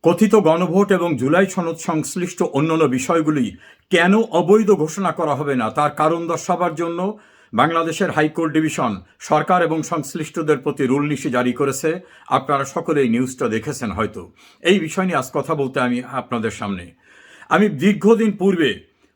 কথিত গণভোট এবং জুলাই সনদ সংশ্লিষ্ট অন্যান্য বিষয়গুলি কেন অবৈধ ঘোষণা করা হবে না তার কারণ দর্শাবার জন্য বাংলাদেশের হাইকোর্ট ডিভিশন সরকার এবং সংশ্লিষ্টদের প্রতি রুল নিশি জারি করেছে। আপনারা সকলে এই নিউজটা দেখেছেন হয়তো। এই বিষয় নিয়ে আজ কথা বলতে আমি আপনাদের সামনে। আমি দীর্ঘদিন পূর্বে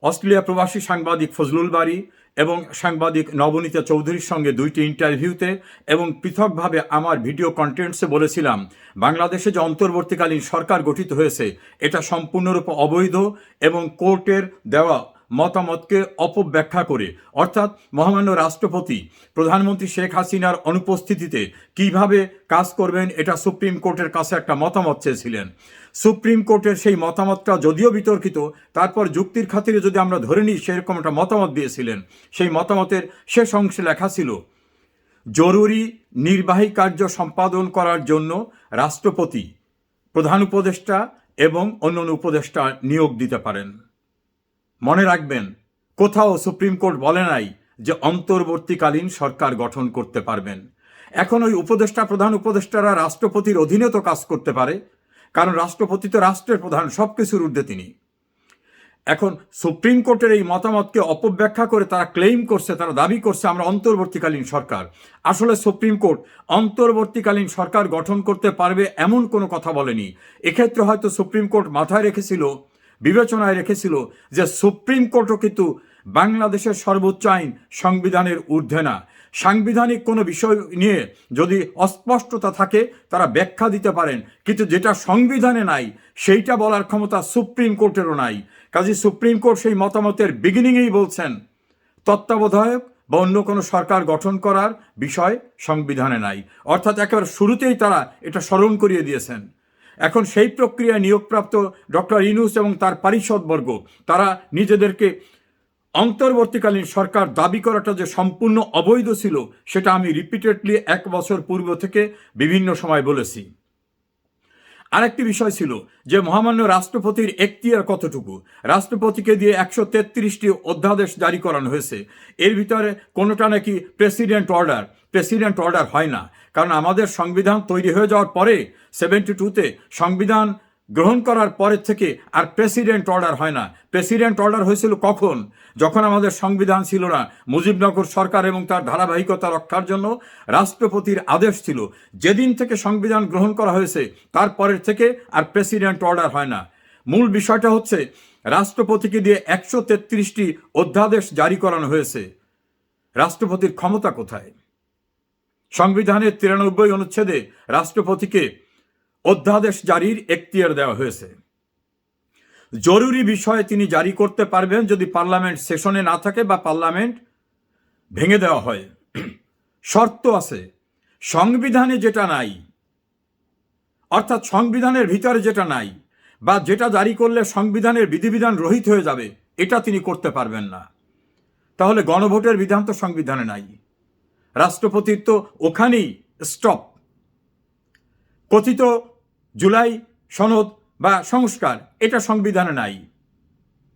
অস্ট্রেলিয়া প্রবাসী সাংবাদিক ফজলুল বারী এবং সাংবাদিক নবনীতা চৌধুরীর সঙ্গে দুইটি ইন্টারভিউতে এবং পৃথকভাবে আমার ভিডিও কন্টেন্টসে বলেছিলাম, বাংলাদেশে যে অন্তর্বর্তীকালীন সরকার গঠিত হয়েছে এটা সম্পূর্ণরূপে অবৈধ এবং কোর্টের দেওয়া মতামতকে অপব্যাখ্যা করে, অর্থাৎ মহামান্য রাষ্ট্রপতি প্রধানমন্ত্রী শেখ হাসিনার অনুপস্থিতিতে কিভাবে কাজ করবেন এটা সুপ্রিম কোর্টের কাছে একটা মতামত চেয়েছিলেন। সুপ্রিম কোর্টের সেই মতামতটা যদিও বিতর্কিত, তারপর যুক্তির খাতিরে যদি আমরা ধরে নিই সেরকম একটা মতামত দিয়েছিলেন। সেই মতামতের শেষ অংশে লেখা ছিল, জরুরি নির্বাহী কার্য সম্পাদন করার জন্য রাষ্ট্রপতি প্রধান উপদেষ্টা এবং অন্যান্য উপদেষ্টা নিয়োগ দিতে পারেন। মনে রাখবেন, কোথাও সুপ্রিম কোর্ট বলে নাই যে অন্তর্বর্তীকালীন সরকার গঠন করতে পারবেন। এখন ওই উপদেষ্টা প্রধান উপদেষ্টারা রাষ্ট্রপতির অধীনে তো কাজ করতে পারে, কারণ রাষ্ট্রপতি তো রাষ্ট্রের প্রধান, সব কিছুর ঊর্ধ্বে তিনি। এখন সুপ্রিম কোর্টের এই মতামতকে অপব্যাখ্যা করে তারা ক্লেইম করছে, তারা দাবি করছে আমরা অন্তর্বর্তীকালীন সরকার। আসলে সুপ্রিম কোর্ট অন্তর্বর্তীকালীন সরকার গঠন করতে পারবে এমন কোনো কথা বলেনি। এক্ষেত্রে হয়তো সুপ্রিম কোর্ট মাথায় রেখেছিল, বিবেচনায় রেখেছিল যে সুপ্রিম কোর্টও কিন্তু বাংলাদেশের সর্বোচ্চ আইন সংবিধানের ঊর্ধ্বে না। সাংবিধানিক কোনো বিষয় নিয়ে যদি অস্পষ্টতা থাকে তারা ব্যাখ্যা দিতে পারেন, কিন্তু যেটা সংবিধানে নাই সেইটা বলার ক্ষমতা সুপ্রিম কোর্টেরও নাই। কাজে সুপ্রিম কোর্ট সেই মতামতের বিগিনিংয়েই বলছেন তত্ত্বাবধায়ক বা অন্য কোনো সরকার গঠন করার বিষয় সংবিধানে নাই, অর্থাৎ একেবারে শুরুতেই তারা এটা স্মরণ করিয়ে দিয়েছেন। এখন সেই প্রক্রিয়ায় নিয়োগপ্রাপ্ত ডক্টর ইউনূস এবং তার পারিষদবর্গ তারা নিজেদেরকে অন্তর্বর্তীকালীন সরকার দাবি করাটা যে সম্পূর্ণ অবৈধ ছিল সেটা আমি রিপিটেডলি 1 বছর পূর্ব থেকে বিভিন্ন সময় বলেছি। আরেকটি বিষয় ছিল যে মহামান্য রাষ্ট্রপতির এখতিয়ার কতটুকু। রাষ্ট্রপতিকে দিয়ে 133টি অধ্যাদেশ জারি করানো হয়েছে, এর ভিতরে কোনোটা নাকি প্রেসিডেন্ট অর্ডার হয় না, কারণ আমাদের সংবিধান তৈরি হয়ে যাওয়ার পরে 72তে সংবিধান গ্রহণ করার পরের থেকে আর প্রেসিডেন্ট অর্ডার হয় না। প্রেসিডেন্ট অর্ডার হয়েছিল কখন? যখন আমাদের সংবিধান ছিল না, মুজিবনগর সরকার এবং তার ধারাবাহিকতা রক্ষার জন্য রাষ্ট্রপতির আদেশ ছিল। যেদিন থেকে সংবিধান গ্রহণ করা হয়েছে তারপরের থেকে আর প্রেসিডেন্ট অর্ডার হয় না। মূল বিষয়টা হচ্ছে রাষ্ট্রপতিকে দিয়ে 133টি অধ্যাদেশ জারি করানো হয়েছে। রাষ্ট্রপতির ক্ষমতা কোথায়? সংবিধানের 93 অনুচ্ছেদে রাষ্ট্রপতিকে অধ্যাদেশ জারির এখতিয়ার দেওয়া হয়েছে। জরুরি বিষয়ে তিনি জারি করতে পারবেন যদি পার্লামেন্ট সেশনে না থাকে বা পার্লামেন্ট ভেঙে দেওয়া হয়। শর্ত আছে, সংবিধানে যেটা নাই, অর্থাৎ সংবিধানের ভিতরে যেটা নাই বা যেটা জারি করলে সংবিধানের বিধিবিধান রহিত হয়ে যাবে, এটা তিনি করতে পারবেন না। তাহলে গণভোটের বিধান তো সংবিধানে নাই, রাষ্ট্রপতির তো ওখানেই স্টপ। কথিত জুলাই সনদ বা সংস্কার এটা সংবিধানে নাই।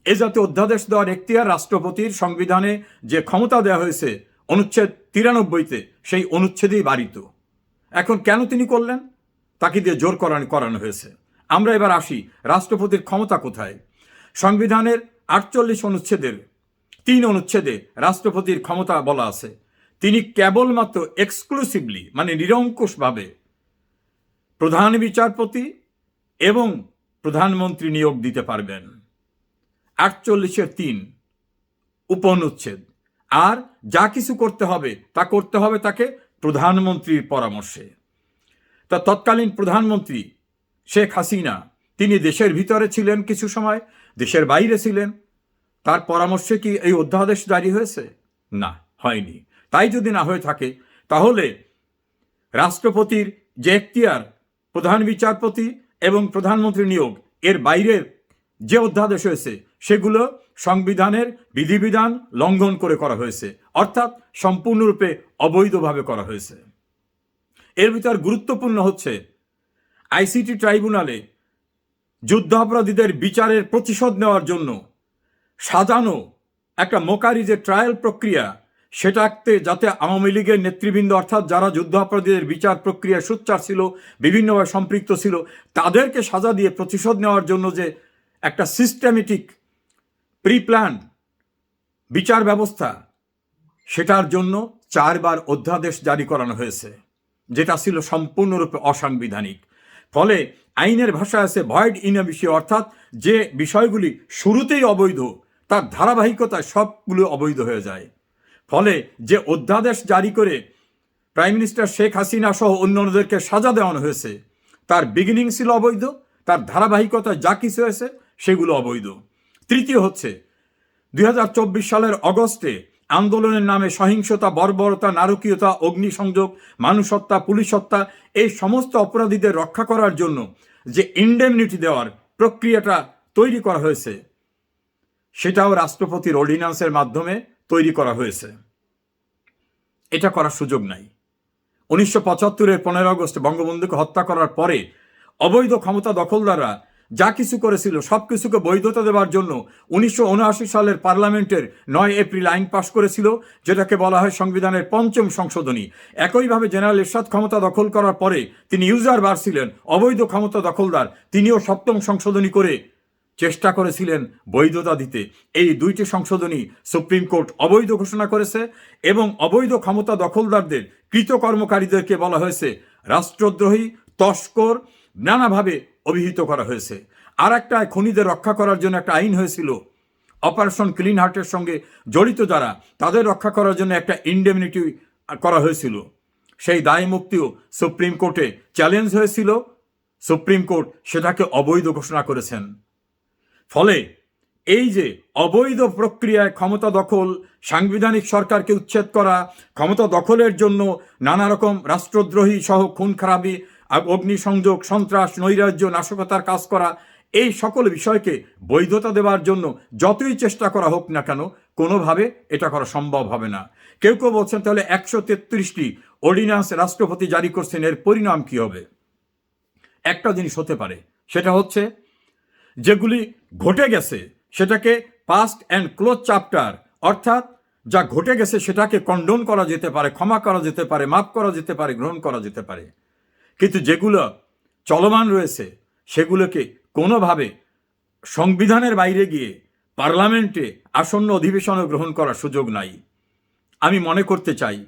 এ জাতীয় অধ্যাদেশ দেওয়ার এখতিয়ার রাষ্ট্রপতির সংবিধানে যে ক্ষমতা দেওয়া হয়েছে অনুচ্ছেদ 93তে, সেই অনুচ্ছেদেই বারিত। এখন কেন তিনি করলেন? তাকে দিয়ে জোর করানো হয়েছে। আমরা এবার আসি, রাষ্ট্রপতির ক্ষমতা কোথায়? সংবিধানের 48 অনুচ্ছেদের 3 অনুচ্ছেদে রাষ্ট্রপতির ক্ষমতা বলা আছে, তিনি কেবলমাত্র এক্সক্লুসিভলি মানে নিরঙ্কুশভাবে প্রধান বিচারপতি এবং প্রধানমন্ত্রী নিয়োগ দিতে পারবেন। 48-এর 3 উপনুচ্ছেদ। আর যা কিছু করতে হবে তা করতে হবে তাকে প্রধানমন্ত্রীর পরামর্শে। তা তৎকালীন প্রধানমন্ত্রী শেখ হাসিনা তিনি দেশের ভিতরে ছিলেন, কিছু সময় দেশের বাইরে ছিলেন, তার পরামর্শে কি এই অধ্যাদেশ জারি হয়েছে? না, হয়নি। তাই যদি না হয়ে থাকে তাহলে রাষ্ট্রপতির যে এখতিয়ার প্রধান বিচারপতি এবং প্রধানমন্ত্রী নিয়োগ, এর বাইরের যে অধ্যাদেশ হয়েছে সেগুলো সংবিধানের বিধিবিধান লঙ্ঘন করে করা হয়েছে, অর্থাৎ সম্পূর্ণরূপে অবৈধভাবে করা হয়েছে। এর ভিতর গুরুত্বপূর্ণ হচ্ছে আইসিটি ট্রাইব্যুনালে যুদ্ধাপরাধীদের বিচারের প্রতিশোধ নেওয়ার জন্য সাজানো একটা মোকারি যে ট্রায়াল প্রক্রিয়া, সেটাতে যাতে আওয়ামী লীগের নেতৃবৃন্দ অর্থাৎ যারা যুদ্ধাপরাধীদের বিচার প্রক্রিয়ায় সোচ্চার ছিল, বিভিন্নভাবে সম্পৃক্ত ছিল, তাদেরকে সাজা দিয়ে প্রতিশোধ নেওয়ার জন্য যে একটা সিস্টেমেটিক প্রিপ্ল্যান বিচার ব্যবস্থা, সেটার জন্য 4 বার অধ্যাদেশ জারি করানো হয়েছে, যেটা ছিল সম্পূর্ণরূপে অসাংবিধানিক। ফলে আইনের ভাষায় আছে ভয়েড ইন এ বিষয়, অর্থাৎ যে বিষয়গুলি শুরুতেই অবৈধ তার ধারাবাহিকতায় সবগুলো অবৈধ হয়ে যায়। ফলে যে অধ্যাদেশ জারি করে প্রাইম মিনিস্টার শেখ হাসিনা সহ অন্যান্যদেরকে সাজা দেওয়ানো হয়েছে, তার বিগিনিং ছিল অবৈধ, তার ধারাবাহিকতায় যা কিছু হয়েছে সেগুলো অবৈধ। তৃতীয় হচ্ছে 2024 সালের অগস্টে আন্দোলনের নামে সহিংসতা, বর্বরতা, নারকীয়তা, অগ্নিসংযোগ, মানুষ হত্যা, পুলিশ হত্যা, এই সমস্ত অপরাধীদের রক্ষা করার জন্য যে ইন্ডেমনিটি দেওয়ার প্রক্রিয়াটা তৈরি করা হয়েছে, সেটাও রাষ্ট্রপতির অর্ডিন্যান্সের মাধ্যমে তৈরি করা হয়েছে। এটা করার সুযোগ নাই। 1975-এর 15 আগস্ট বঙ্গবন্ধুকে হত্যা করার পরে অবৈধ ক্ষমতা দখলদাররা যা কিছু করেছিল সব কিছুকে বৈধতা দেওয়ার জন্য 1979 সালের পার্লামেন্টের 9 এপ্রিল আইন পাশ করেছিল, যেটাকে বলা হয় সংবিধানের 5ম সংশোধনী। একইভাবে জেনারেল এরশাদ ক্ষমতা দখল করার পরে তিনি ইউজার বার ছিলেন, অবৈধ ক্ষমতা দখলদার, তিনিও 7ম সংশোধনী করে চেষ্টা করেছিলেন বৈধতা দিতে। এই 2টি সংশোধনী সুপ্রিম কোর্ট অবৈধ ঘোষণা করেছে এবং অবৈধ ক্ষমতা দখলদারদের কৃতকর্মকারীদেরকে বলা হয়েছে রাষ্ট্রদ্রোহী, তস্কর, নানাভাবে অভিহিত করা হয়েছে। আর একটা খুনিদের রক্ষা করার জন্য একটা আইন হয়েছিল, অপারেশন ক্লিন হার্টের সঙ্গে জড়িত যারা, তাদের রক্ষা করার জন্য একটা ইন্ডেমনিটি করা হয়েছিল। সেই দায় মুক্তিও সুপ্রিম কোর্টে চ্যালেঞ্জ হয়েছিল, সুপ্রিম কোর্ট সেটাকে অবৈধ ঘোষণা করেছেন। ফলে এই যে অবৈধ প্রক্রিয়ায় ক্ষমতা দখল, সাংবিধানিক সরকারকে উচ্ছেদ করা, ক্ষমতা দখলের জন্য নানা রকম রাষ্ট্রদ্রোহী সহ খুন খারাপি, অগ্নিসংযোগ, সন্ত্রাস, নৈরাজ্য, নাশকতার কাজ করা, এই সকল বিষয়কে বৈধতা দেওয়ার জন্য যতই চেষ্টা করা হোক না কেন, কোনোভাবে এটা করা সম্ভব হবে না। কেউ কেউ বলছেন তাহলে 133টি অর্ডিন্যান্স রাষ্ট্রপতি জারি করছেন, এর পরিণাম কি হবে? একটা জিনিস হতে পারে, সেটা হচ্ছে যেগুলি ঘটে গেছে সেটাকে পাস্ট অ্যান্ড ক্লোজ চ্যাপ্টার, অর্থাৎ যা ঘটে গেছে সেটাকে কন্ডোন করা যেতে পারে, ক্ষমা করা যেতে পারে, মাফ করা যেতে পারে, গ্রহণ করা যেতে পারে। কিন্তু যেগুলো চলমান রয়েছে সেগুলোকে কোনোভাবে সংবিধানের বাইরে গিয়ে পার্লামেন্টে আসন্ন অধিবেশনে গ্রহণ করার সুযোগ নাই। আমি মনে করতে চাই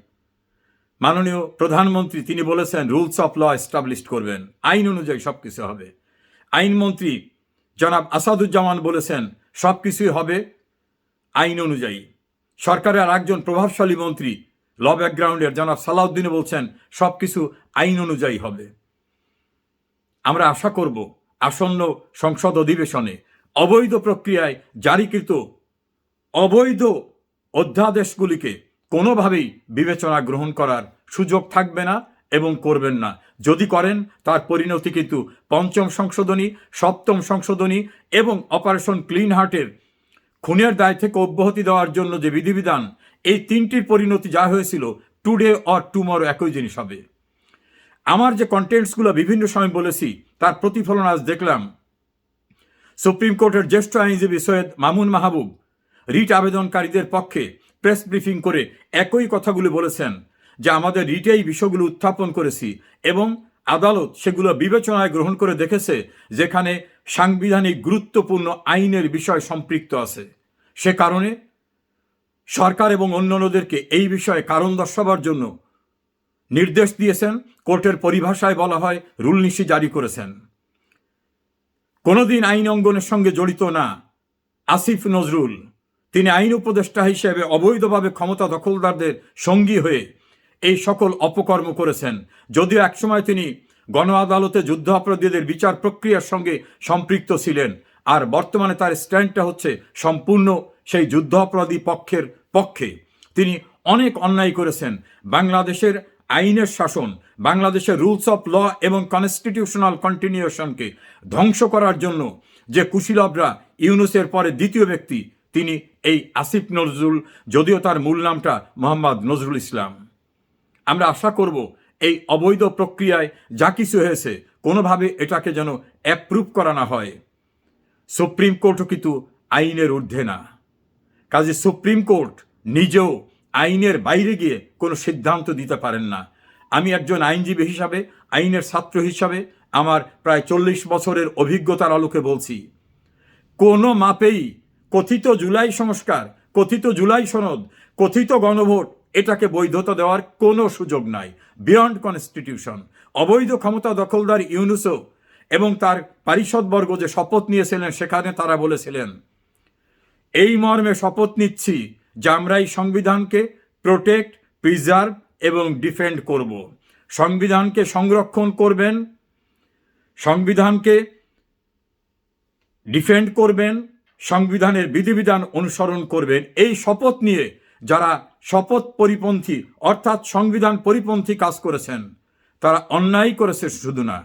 মাননীয় প্রধানমন্ত্রী তিনি বলেছেন রুলস অফ ল এস্টাবলিশ করবেন, আইন অনুযায়ী সব কিছু হবে। আইনমন্ত্রী জনাব আসাদুজ্জামান বলেছেন সব কিছুই হবে আইন অনুযায়ী। সরকারের আরেকজন প্রভাবশালী মন্ত্রী ল ব্যাকগ্রাউন্ডের জনাব সালাউদ্দিনও বলছেন সব কিছু আইন অনুযায়ী হবে। আমরা আশা করব আসন্ন সংসদ অধিবেশনে অবৈধ প্রক্রিয়ায় জারিকৃত অবৈধ অধ্যাদেশগুলিকে কোনোভাবেই বিবেচনা গ্রহণ করার সুযোগ থাকবে না এবং করবেন না। যদি করেন তার পরিণতি কিন্তু 5ম সংশোধনী, 7ম সংশোধনী এবং অপারেশন ক্লিন হার্টের খুনের দায় থেকে অব্যাহতি দেওয়ার জন্য যে বিধিবিধান, এই 3টির পরিণতি যা হয়েছিল টুডে অর টুমরো একই জিনিস হবে। আমার যে কন্টেন্টসগুলো বিভিন্ন সময় বলেছি তার প্রতিফলন আজ দেখলাম। সুপ্রিম কোর্টের জ্যেষ্ঠ আইনজীবী সৈয়দ মামুন মাহবুব রিট আবেদনকারীদের পক্ষে প্রেস ব্রিফিং করে একই কথাগুলো বলেছেন যে আমাদের রিটে এই বিষয়গুলো উত্থাপন করেছি এবং আদালত সেগুলো বিবেচনায় গ্রহণ করে দেখেছে যেখানে সাংবিধানিক গুরুত্বপূর্ণ আইনের বিষয় সম্পৃক্ত আছে। সে কারণে সরকার এবং অন্যান্যদেরকে এই বিষয়ে কারণ দর্শাবার জন্য নির্দেশ দিয়েছেন। কোর্টের পরিভাষায় বলা হয় রুল নিশি জারি করেছেন। কোনোদিন আইন অঙ্গনের সঙ্গে জড়িত না আসিফ নজরুল, তিনি আইন উপদেষ্টা হিসেবে অবৈধভাবে ক্ষমতা দখলদারদের সঙ্গী হয়ে এই সকল অপকর্ম করেছেন। যদিও একসময় তিনি গণ আদালতে যুদ্ধ অপরাধীদের বিচার প্রক্রিয়ার সঙ্গে সম্পৃক্ত ছিলেন, আর বর্তমানে তার স্ট্যান্ডটা হচ্ছে সম্পূর্ণ সেই যুদ্ধ অপরাধী পক্ষের পক্ষে। তিনি অনেক অন্যায় করেছেন। বাংলাদেশের আইনের শাসন, বাংলাদেশের রুলস অফ ল এবং কনস্টিটিউশনাল কন্টিনিউশনকে ধ্বংস করার জন্য যে কুশীলবরা, ইউনুসের পরে দ্বিতীয় ব্যক্তি তিনি এই আসিফ নজরুল, যদিও তার মূল নামটা মোহাম্মদ নজরুল ইসলাম। আমরা আশা করব এই অবৈধ প্রক্রিয়ায় যা কিছু হয়েছে কোনোভাবে এটাকে যেন অ্যাপ্রুভ করা না হয়। সুপ্রিম কোর্টও কিন্তু আইনের ঊর্ধ্বে না, কাজে সুপ্রিম কোর্ট নিজেও আইনের বাইরে গিয়ে কোনো সিদ্ধান্ত দিতে পারেন না। আমি একজন আইনজীবী হিসাবে, আইনের ছাত্র হিসাবে আমার প্রায় 40 বছরের অভিজ্ঞতার আলোকে বলছি, কোনো মাপেই কথিত জুলাই সংস্কার, কথিত জুলাই সনদ, কথিত গণভোট এটাকে বৈধতা দেওয়ার কোনো সুযোগ নাই। Beyond constitution. অবৈধ ক্ষমতা দখলদার ইউনূসও এবং তার পারিষদবর্গ যে শপথ নিয়েছিলেন, সেখানে তারা বলেছিলেন, এই মর্মে শপথ নিচ্ছি যে আমরা এই সংবিধানকে প্রোটেক্ট, প্রিজার্ভ এবং ডিফেন্ড করব। সংবিধানকে সংরক্ষণ করবেন, সংবিধানকে ডিফেন্ড করবেন, সংবিধানের বিধিবিধান অনুসরণ করবেন। এই শপথ নিয়ে যারা শপথ পরিপন্থী অর্থাৎ সংবিধান পরিপন্থী কাজ করেছেন, তারা অন্যায় করেছে শুধু না,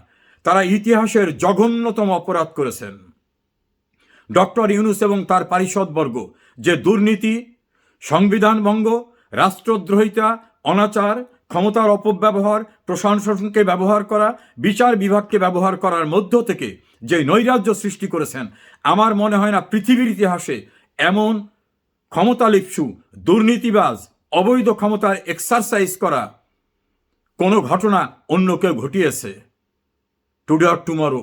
তারা ইতিহাসের জঘন্যতম অপরাধ করেছেন। ডক্টর ইউনূস এবং তার পারিষদবর্গ যে দুর্নীতি, সংবিধান ভঙ্গ, রাষ্ট্রদ্রোহিতা, অনাচার, ক্ষমতার অপব্যবহার, প্রশাসনকে ব্যবহার করা, বিচার বিভাগকে ব্যবহার করার মধ্য থেকে যে নৈরাজ্য সৃষ্টি করেছেন, আমার মনে হয় না পৃথিবীর ইতিহাসে এমন ক্ষমতালিপ্সু, দুর্নীতিবাজ, অবৈধ ক্ষমতার এক্সারসাইজ করা কোনো ঘটনা অন্য কেউ ঘটিয়েছে। টুডে অর টুমরো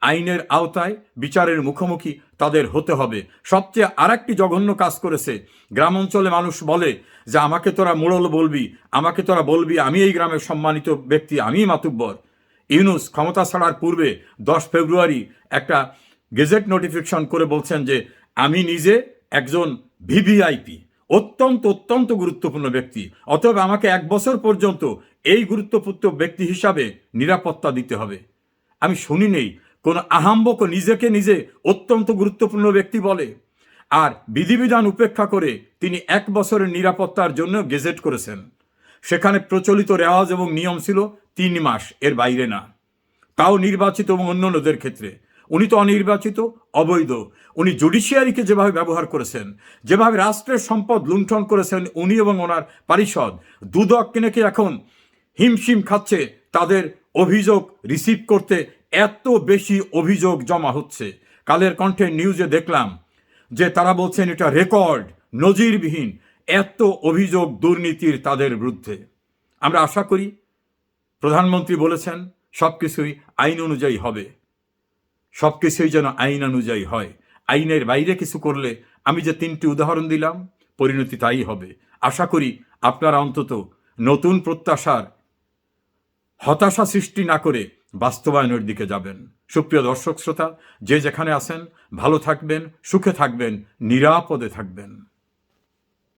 আইনের আওতায় বিচারের মুখোমুখি তাদের হতে হবে। সবচেয়ে আরেকটি জঘন্য কাজ করেছে, গ্রাম অঞ্চলে মানুষ বলে যে আমাকে তোরা মোড়ল বলবি, আমাকে তোরা বলবি আমি এই গ্রামের সম্মানিত ব্যক্তি, আমি মাতুব্বর। ইউনূস ক্ষমতা ছাড়ার পূর্বে 10 ফেব্রুয়ারি একটা গেজেট নোটিফিকেশন করে বলছেন যে আমি নিজে একজন ভিভিআইপি, অত্যন্ত গুরুত্বপূর্ণ ব্যক্তি, অতএব আমাকে 1 বছর পর্যন্ত এই গুরুত্বপূর্ণ ব্যক্তি হিসাবে নিরাপত্তা দিতে হবে। আমি শুনি নেই কোনো আহাম্বক নিজেকে নিজে অত্যন্ত গুরুত্বপূর্ণ ব্যক্তি বলে, আর বিধিবিধান উপেক্ষা করে তিনি 1 বছরের নিরাপত্তার জন্য গেজেট করেছেন। সেখানে প্রচলিত রেওয়াজ এবং নিয়ম ছিল 3 মাস, এর বাইরে না। তাও নির্বাচিত এবং অন্যান্যদের ক্ষেত্রে। উনি তো অনির্বাচিত, অবৈধ। উনি জুডিশিয়ারিকে যেভাবে ব্যবহার করেছেন, যেভাবে রাষ্ট্রের সম্পদ লুণ্ঠন করেছেন উনি এবং ওনার পারিষদ, দুদক নাকি এখন হিমশিম খাচ্ছে তাদের অভিযোগ রিসিভ করতে। এত বেশি অভিযোগ জমা হচ্ছে। কালের কণ্ঠে নিউজে দেখলাম যে তারা বলছেন এটা রেকর্ড, নজিরবিহীন এত অভিযোগ দুর্নীতির তাদের বিরুদ্ধে। আমরা আশা করি, প্রধানমন্ত্রী বলেছেন সবকিছুই আইন অনুযায়ী হবে, সবকিছুই যেন আইন অনুযায়ী হয়। আইনের বাইরে কিছু করলে, আমি যে 3টি উদাহরণ দিলাম, পরিণতি তাই হবে। আশা করি আপনারা অন্তত নতুন প্রত্যাশার হতাশা সৃষ্টি না করে বাস্তবায়নের দিকে যাবেন। সুপ্রিয় দর্শক শ্রোতা, যে যেখানে আছেন ভালো থাকবেন, সুখে থাকবেন, নিরাপদে থাকবেন।